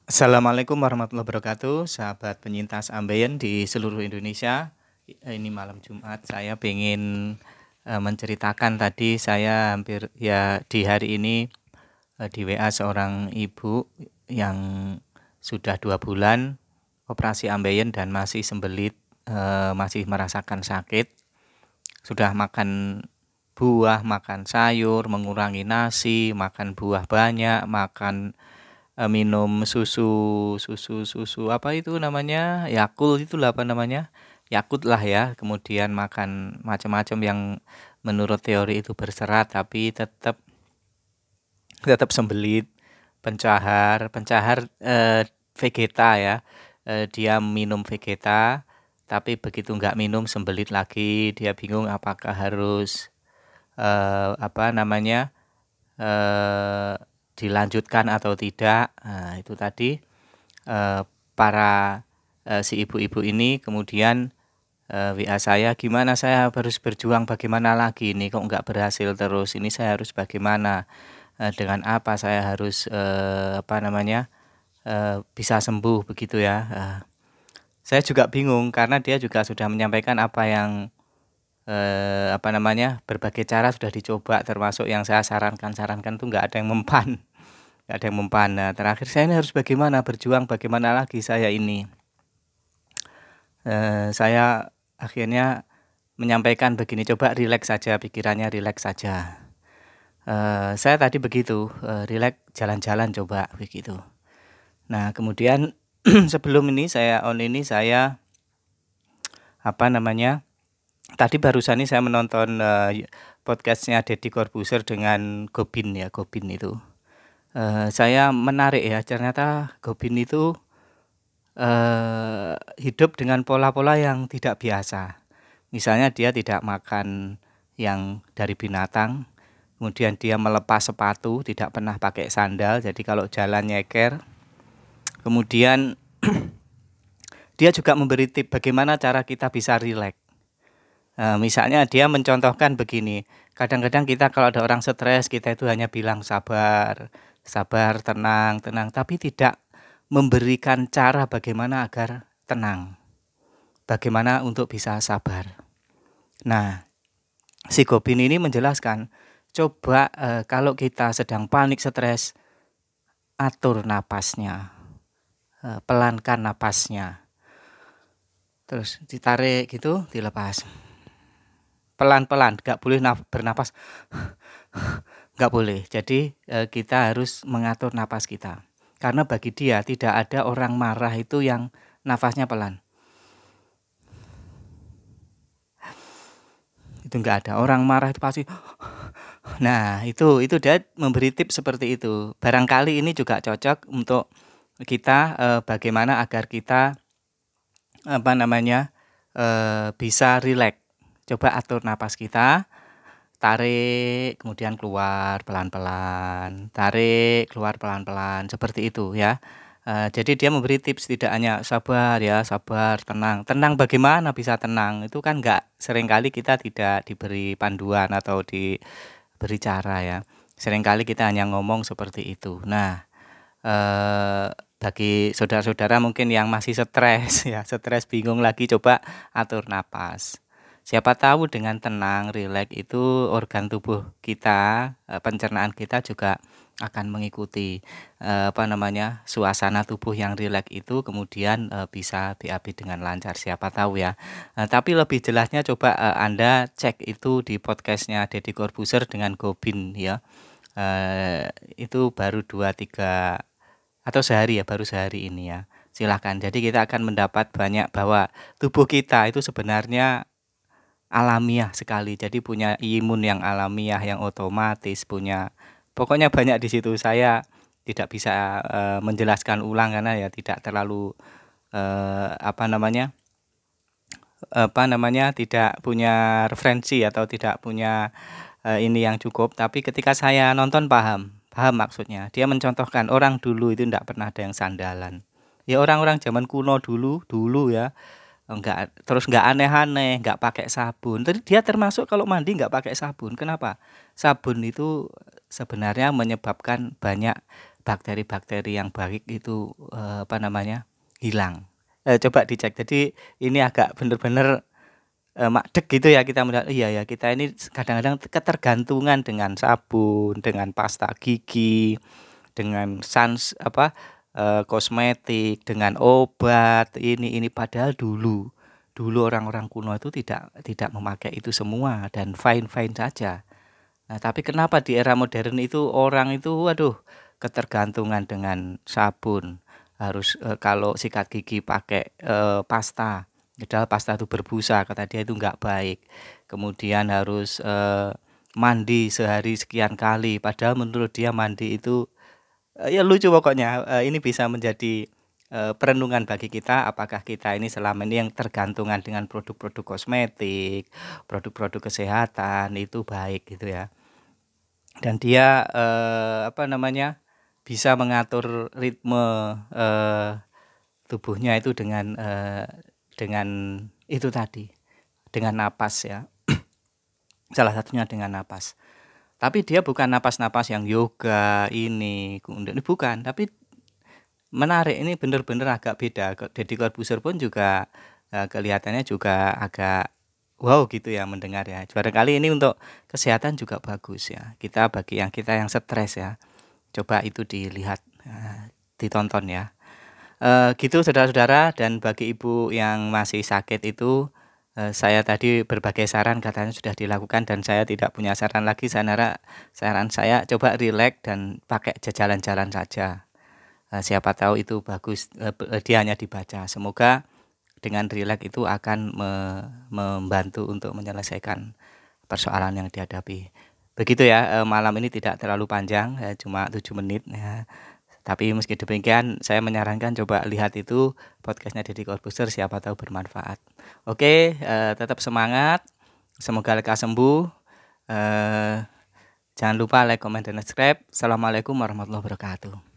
Assalamualaikum warahmatullahi wabarakatuh, sahabat penyintas ambeien di seluruh Indonesia. Ini malam Jumat, saya pengen menceritakan tadi saya hampir ya di hari ini di WA seorang ibu yang sudah 2 bulan operasi ambeien dan masih sembelit, masih merasakan sakit. Sudah makan buah, makan sayur, mengurangi nasi, makan buah banyak, makan minum susu apa itu namanya, Yakult itulah apa namanya, Yakult lah ya, kemudian makan macam-macam yang menurut teori itu berserat tapi tetap sembelit, pencahar Vegeta ya, dia minum Vegeta tapi begitu nggak minum sembelit lagi, dia bingung apakah harus apa namanya dilanjutkan atau tidak. Nah, itu tadi para si ibu-ibu ini kemudian WA saya, gimana saya harus berjuang, bagaimana lagi ini kok nggak berhasil terus, ini saya harus bagaimana, dengan apa saya harus bisa sembuh begitu ya. Saya juga bingung karena dia juga sudah menyampaikan apa yang berbagai cara sudah dicoba, termasuk yang saya sarankan tuh nggak ada yang mempan. Nggak ada yang mempan. Nah, terakhir saya ini harus bagaimana, berjuang bagaimana lagi saya ini. Saya akhirnya menyampaikan begini, coba rileks saja pikirannya, rileks saja. Saya tadi begitu, rileks jalan-jalan coba begitu. Nah, kemudian sebelum ini saya tadi barusan ini saya menonton podcastnya Deddy Corbuzier dengan Gobin ya, Gobin itu. Saya menarik ya, ternyata Gobin itu hidup dengan pola-pola yang tidak biasa. Misalnya dia tidak makan yang dari binatang, kemudian dia melepas sepatu, tidak pernah pakai sandal, jadi kalau jalan nyeker. Kemudian dia juga memberi tip bagaimana cara kita bisa rileks. Misalnya dia mencontohkan begini, kadang-kadang kita kalau ada orang stres, kita itu hanya bilang sabar, tenang, tapi tidak memberikan cara bagaimana agar tenang, bagaimana untuk bisa sabar. Nah, si Gobin ini menjelaskan, coba kalau kita sedang panik, stres, atur napasnya, pelankan napasnya, terus ditarik gitu, dilepas. Pelan-pelan, nggak boleh bernapas, nggak boleh. Jadi kita harus mengatur napas kita. Karena bagi dia tidak ada orang marah itu yang nafasnya pelan. Itu nggak ada. Orang marah itu pasti. Nah, itu dia memberi tips seperti itu. Barangkali ini juga cocok untuk kita bagaimana agar kita bisa rileks. Coba atur napas kita, tarik, kemudian keluar pelan-pelan, tarik, keluar pelan-pelan, seperti itu ya. Jadi dia memberi tips, tidak hanya sabar ya, sabar, tenang bagaimana bisa tenang, itu kan seringkali kita tidak diberi panduan atau diberi cara ya. Seringkali kita hanya ngomong seperti itu. Nah, bagi saudara-saudara mungkin yang masih stres ya, bingung lagi, coba atur napas. Siapa tahu dengan tenang, rileks itu organ tubuh kita, pencernaan kita juga akan mengikuti suasana tubuh yang rileks itu, kemudian bisa BAB dengan lancar, siapa tahu ya. Tapi lebih jelasnya coba Anda cek itu di podcastnya Deddy Corbuzier dengan Gobin ya. Itu baru 2-3 atau sehari ya, baru sehari ini ya. Silakan. Jadi kita akan mendapat banyak bahwa tubuh kita itu sebenarnya alamiah sekali. Jadi punya imun yang alamiah, yang otomatis, pokoknya banyak di situ. Saya tidak bisa menjelaskan ulang karena ya tidak terlalu tidak punya referensi atau tidak punya ini yang cukup. Tapi ketika saya nonton paham maksudnya. Dia mencontohkan orang dulu itu tidak pernah ada yang sandalan. Ya orang-orang zaman kuno dulu ya. Enggak aneh-aneh, enggak pakai sabun. Tadi dia termasuk kalau mandi enggak pakai sabun. Kenapa? Sabun itu sebenarnya menyebabkan banyak bakteri-bakteri yang baik itu hilang. Coba dicek. Jadi ini agak benar-benar makdek gitu ya kita melihat, iya ya kita ini kadang-kadang ketergantungan dengan sabun, dengan pasta gigi, dengan kosmetik, dengan obat, ini padahal dulu orang-orang kuno itu tidak memakai itu semua dan fine-fine saja. Nah, tapi kenapa di era modern itu orang itu ketergantungan dengan sabun, harus kalau sikat gigi pakai pasta. Padahal pasta itu berbusa, kata dia itu enggak baik. Kemudian harus mandi sehari sekian kali, padahal menurut dia mandi itu ya lucu pokoknya. Ini bisa menjadi perenungan bagi kita, apakah kita ini selama ini yang tergantungan dengan produk-produk kosmetik, produk-produk kesehatan itu baik gitu ya. Dan dia bisa mengatur ritme tubuhnya itu dengan itu tadi, dengan napas ya. Salah satunya dengan napas. Tapi dia bukan napas-napas yang yoga ini bukan, tapi menarik, ini benar-benar agak beda. Deddy Corbuzier pun juga kelihatannya juga agak wow gitu ya mendengar ya. Barangkali ini untuk kesehatan juga bagus ya. Bagi kita yang stres ya, coba itu dilihat, ditonton ya. Gitu saudara-saudara, dan bagi ibu yang masih sakit itu saya tadi berbagai saran katanya sudah dilakukan dan saya tidak punya saran lagi. Saran saya coba rileks dan pakai jalan-jalan saja. Siapa tahu itu bagus, dia hanya dibaca. Semoga dengan rileks itu akan membantu untuk menyelesaikan persoalan yang dihadapi. Begitu ya, malam ini tidak terlalu panjang, cuma 7 menit ya. Tapi meski demikian saya menyarankan coba lihat itu podcastnya Deddy Corbuzier, siapa tahu bermanfaat. Oke, tetap semangat, semoga lekas sembuh. Jangan lupa like, comment, dan subscribe. Assalamualaikum warahmatullahi wabarakatuh.